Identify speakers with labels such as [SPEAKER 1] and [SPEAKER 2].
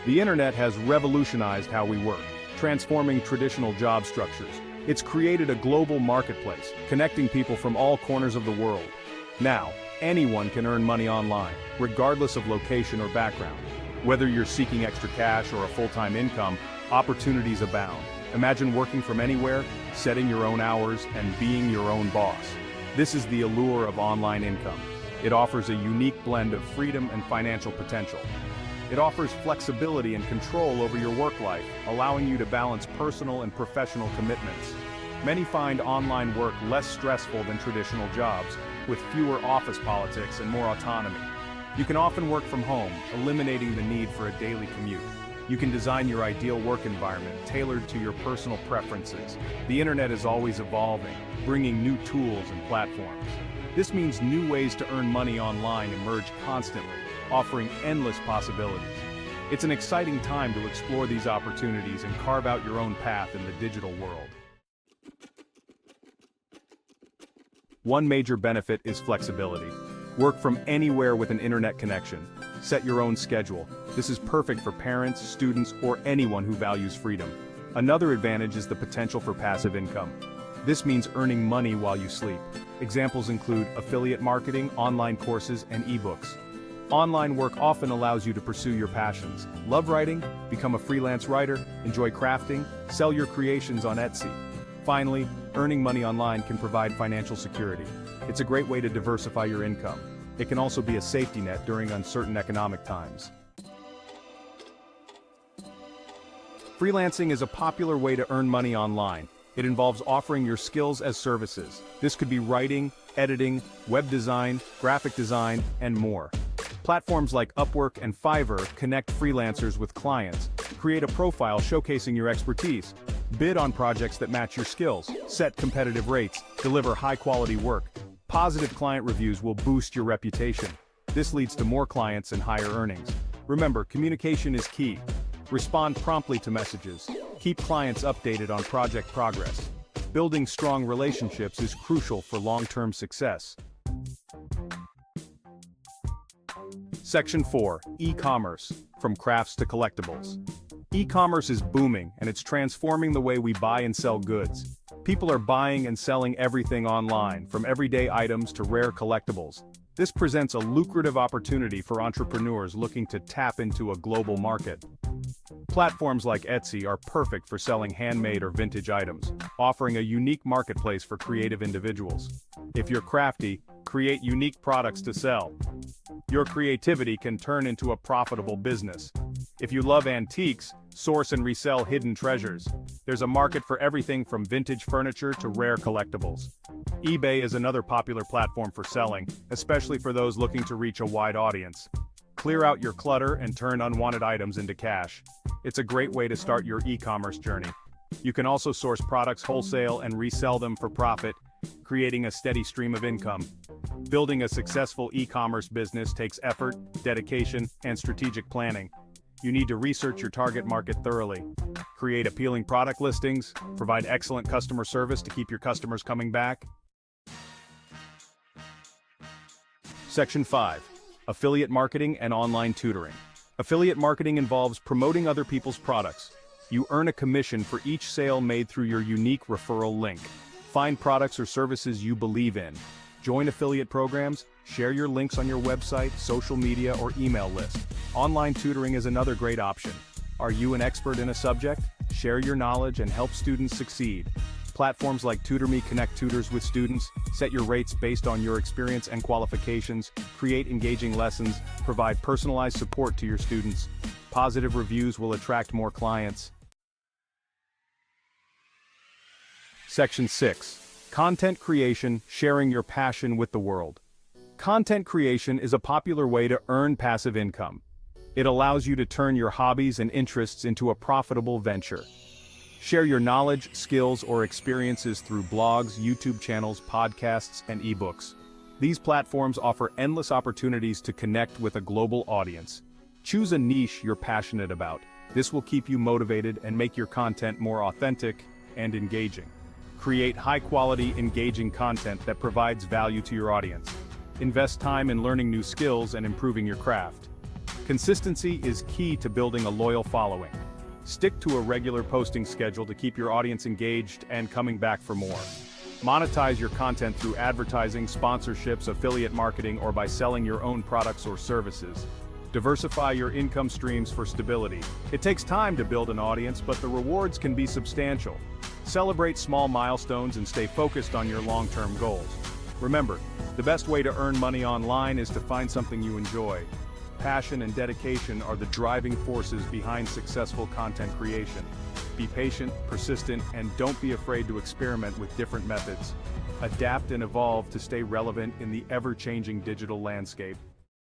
[SPEAKER 1] The internet has revolutionized how we work, transforming traditional job structures. It's created a global marketplace, connecting people from all corners of the world. Now, anyone can earn money online, regardless of location or background. Whether you're seeking extra cash or a full-time income, opportunities abound. Imagine working from anywhere, setting your own hours, and being your own boss. This is the allure of online income. It offers a unique blend of freedom and financial potential. It offers flexibility and control over your work life, allowing you to balance personal and professional commitments. Many find online work less stressful than traditional jobs, with fewer office politics and more autonomy. You can often work from home, eliminating the need for a daily commute. You can design your ideal work environment tailored to your personal preferences. The internet is always evolving, bringing new tools and platforms. This means new ways to earn money online emerge constantly, offering endless possibilities. It's an exciting time to explore these opportunities and carve out your own path in the digital world. One major benefit is flexibility. Work from anywhere with an internet connection. Set your own schedule. This is perfect for parents, students, or anyone who values freedom. Another advantage is the potential for passive income. This means earning money while you sleep. Examples include affiliate marketing, online courses, and ebooks. Online work often allows you to pursue your passions. Love writing? Become a freelance writer, enjoy crafting, sell your creations on Etsy. Finally, earning money online can provide financial security. It's a great way to diversify your income. It can also be a safety net during uncertain economic times. Freelancing is a popular way to earn money online. It involves offering your skills as services. This could be writing, editing, web design, graphic design, and more. Platforms like Upwork and Fiverr connect freelancers with clients. Create a profile showcasing your expertise. Bid on projects that match your skills. Set competitive rates. Deliver high-quality work. Positive client reviews will boost your reputation. This leads to more clients and higher earnings. Remember, communication is key. Respond promptly to messages. Keep clients updated on project progress. Building strong relationships is crucial for long-term success. Section 4. E-commerce, from crafts to collectibles. E-commerce is booming, and it's transforming the way we buy and sell goods. People are buying and selling everything online, from everyday items to rare collectibles. This presents a lucrative opportunity for entrepreneurs looking to tap into a global market. Platforms like Etsy are perfect for selling handmade or vintage items, offering a unique marketplace for creative individuals. If you're crafty, create unique products to sell. Your creativity can turn into a profitable business. If you love antiques, source and resell hidden treasures. There's a market for everything from vintage furniture to rare collectibles. eBay is another popular platform for selling, especially for those looking to reach a wide audience. Clear out your clutter and turn unwanted items into cash. It's a great way to start your e-commerce journey. You can also source products wholesale and resell them for profit, creating a steady stream of income. Building a successful e-commerce business takes effort, dedication, and strategic planning. You need to research your target market thoroughly. Create appealing product listings, provide excellent customer service to keep your customers coming back. Section 5. Affiliate marketing and online tutoring. Affiliate marketing involves promoting other people's products. You earn a commission for each sale made through your unique referral link. Find products or services you believe in. Join affiliate programs, share your links on your website, social media, or email list. Online tutoring is another great option. Are you an expert in a subject? Share your knowledge and help students succeed. Platforms like TutorMe connect tutors with students. Set your rates based on your experience and qualifications. Create engaging lessons. Provide personalized support to your students. Positive reviews will attract more clients. Section 6. Content creation, sharing your passion with the world. Content creation is a popular way to earn passive income. It allows you to turn your hobbies and interests into a profitable venture. Share your knowledge, skills, or experiences through blogs, YouTube channels, podcasts, and ebooks. These platforms offer endless opportunities to connect with a global audience. Choose a niche you're passionate about. This will keep you motivated and make your content more authentic and engaging. Create high-quality, engaging content that provides value to your audience. Invest time in learning new skills and improving your craft. Consistency is key to building a loyal following. Stick to a regular posting schedule to keep your audience engaged and coming back for more. Monetize your content through advertising, sponsorships, affiliate marketing, or by selling your own products or services. Diversify your income streams for stability. It takes time to build an audience, but the rewards can be substantial. Celebrate small milestones and stay focused on your long-term goals. Remember, the best way to earn money online is to find something you enjoy. Passion and dedication are the driving forces behind successful content creation. Be patient, persistent, and don't be afraid to experiment with different methods. Adapt and evolve to stay relevant in the ever-changing digital landscape.